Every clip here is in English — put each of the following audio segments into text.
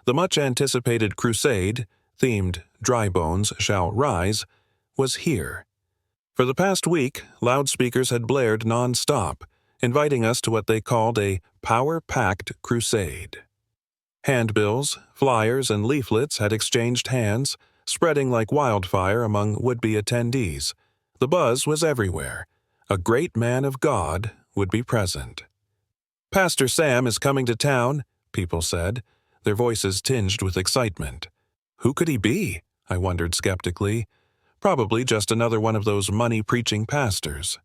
The much-anticipated crusade, themed Dry Bones Shall Rise, was here. For the past week, loudspeakers had blared non-stop, inviting us to what they called a power-packed crusade. Handbills, flyers, and leaflets had exchanged hands, spreading like wildfire among would-be attendees. The buzz was everywhere. A great man of God would be present. "Pastor Sam is coming to town," people said, their voices tinged with excitement. Who could he be? I wondered skeptically. Probably just another one of those money-preaching pastors.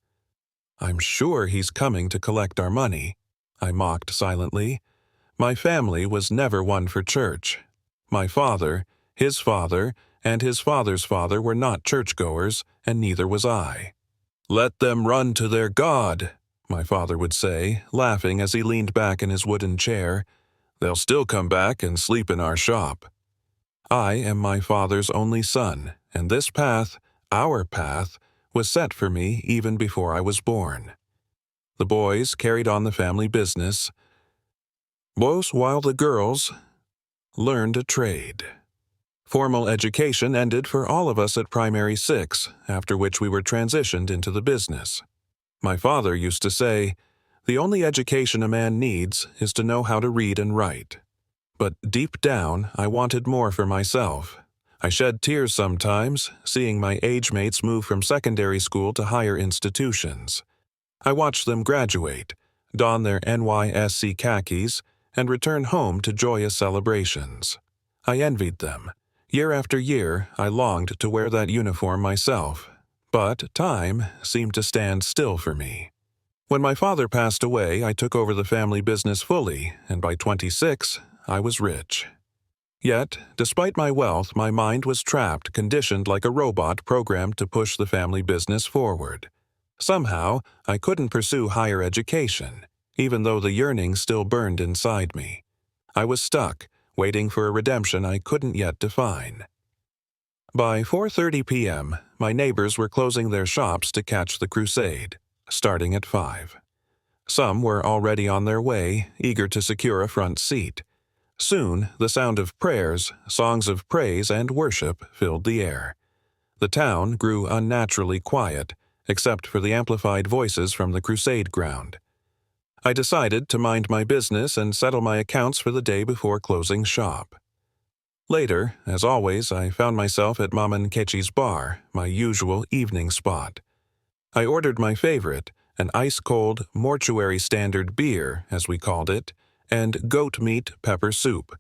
"I'm sure he's coming to collect our money," I mocked silently. My family was never one for church. My father, his father, and his father's father were not churchgoers, and neither was I. "Let them run to their God," my father would say, laughing as he leaned back in his wooden chair. "They'll still come back and sleep in our shop." I am my father's only son, and this path, our path, was set for me even before I was born. The boys carried on the family business, while the girls learned a trade. Formal education ended for all of us at primary 6, after which we were transitioned into the business. My father used to say, "The only education a man needs is to know how to read and write." But deep down, I wanted more for myself. I shed tears sometimes, seeing my age mates move from secondary school to higher institutions. I watched them graduate, don their NYSC khakis, and return home to joyous celebrations. I envied them. Year after year, I longed to wear that uniform myself, but time seemed to stand still for me. When my father passed away, I took over the family business fully, and by 26, I was rich. Yet, despite my wealth, my mind was trapped, conditioned like a robot programmed to push the family business forward. Somehow, I couldn't pursue higher education, even though the yearning still burned inside me. I was stuck, waiting for a redemption I couldn't yet define. By 4:30 p.m., my neighbors were closing their shops to catch the crusade, starting at 5. Some were already on their way, eager to secure a front seat. Soon, the sound of prayers, songs of praise, and worship filled the air. The town grew unnaturally quiet, except for the amplified voices from the crusade ground. I decided to mind my business and settle my accounts for the day before closing shop. Later, as always, I found myself at Mama Nkechi's bar, my usual evening spot. I ordered my favorite, an ice-cold, mortuary standard beer, as we called it, and goat meat pepper soup.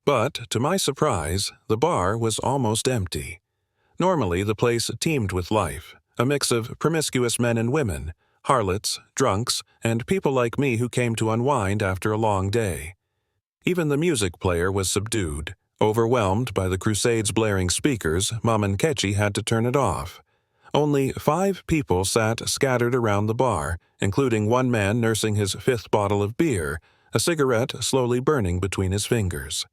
But, to my surprise, the bar was almost empty. Normally, the place teemed with life, a mix of promiscuous men and women, harlots, drunks, and people like me who came to unwind after a long day. Even the music player was subdued. Overwhelmed by the crusade's blaring speakers, Mama Nkechi had to turn it off. Only 5 people sat scattered around the bar, including one man nursing his 5th bottle of beer, a cigarette slowly burning between his fingers.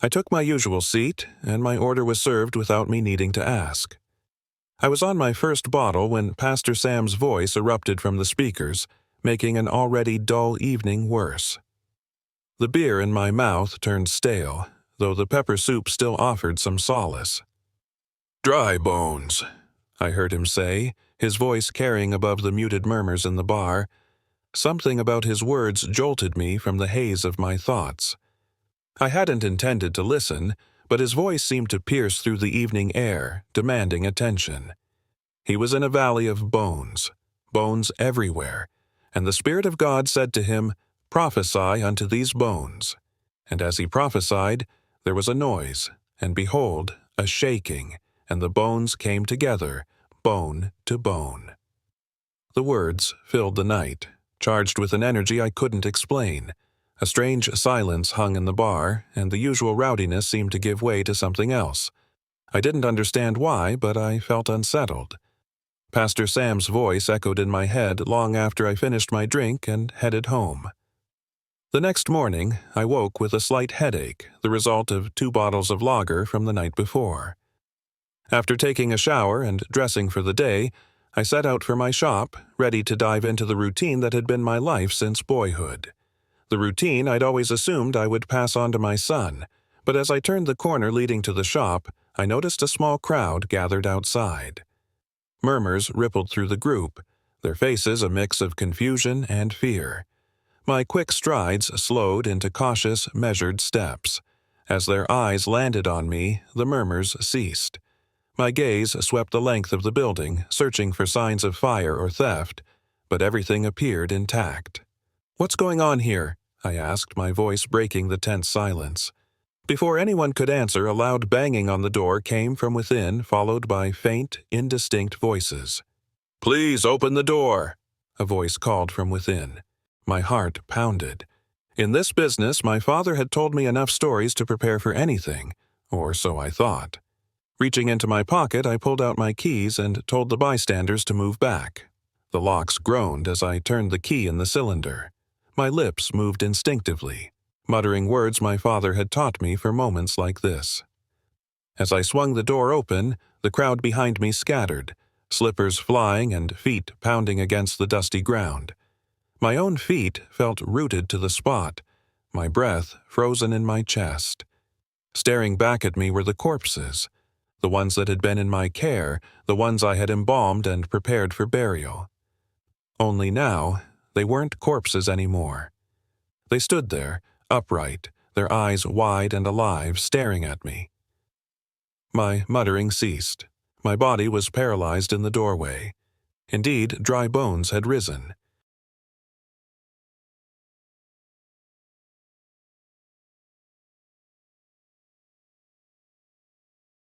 I took my usual seat, and my order was served without me needing to ask. I was on my first bottle when Pastor Sam's voice erupted from the speakers, making an already dull evening worse. The beer in my mouth turned stale, though the pepper soup still offered some solace. "Dry bones," I heard him say, his voice carrying above the muted murmurs in the bar. Something about his words jolted me from the haze of my thoughts. I hadn't intended to listen, but his voice seemed to pierce through the evening air, demanding attention. He was in a valley of bones everywhere, and the Spirit of God said to him, "Prophesy unto these bones." And as he prophesied, there was a noise, and behold, a shaking, and the bones came together, bone to bone. The words filled the night, charged with an energy I couldn't explain. A strange silence hung in the bar, and the usual rowdiness seemed to give way to something else. I didn't understand why, but I felt unsettled. Pastor Sam's voice echoed in my head long after I finished my drink and headed home. The next morning, I woke with a slight headache, the result of 2 bottles of lager from the night before. After taking a shower and dressing for the day, I set out for my shop, ready to dive into the routine that had been my life since boyhood. The routine I'd always assumed I would pass on to my son, But as I turned the corner leading to the shop, I noticed a small crowd gathered outside. Murmurs rippled through the group, their faces a mix of confusion and fear. My quick strides slowed into cautious, measured steps. As their eyes landed on me, the murmurs ceased. My gaze swept the length of the building, searching for signs of fire or theft, but everything appeared intact. "What's going on here?" I asked, my voice breaking the tense silence. Before anyone could answer, a loud banging on the door came from within, followed by faint, indistinct voices. "Please open the door," a voice called from within. My heart pounded. In this business, my father had told me enough stories to prepare for anything, or so I thought. Reaching into my pocket, I pulled out my keys and told the bystanders to move back. The locks groaned as I turned the key in the cylinder. My lips moved instinctively, muttering words my father had taught me for moments like this. As I swung the door open, the crowd behind me scattered, slippers flying and feet pounding against the dusty ground. My own feet felt rooted to the spot, my breath frozen in my chest. Staring back at me were the corpses, the ones that had been in my care, the ones I had embalmed and prepared for burial. Only now, they weren't corpses anymore. They stood there, upright, their eyes wide and alive, staring at me. My muttering ceased. My body was paralyzed in the doorway. Indeed, dry bones had risen.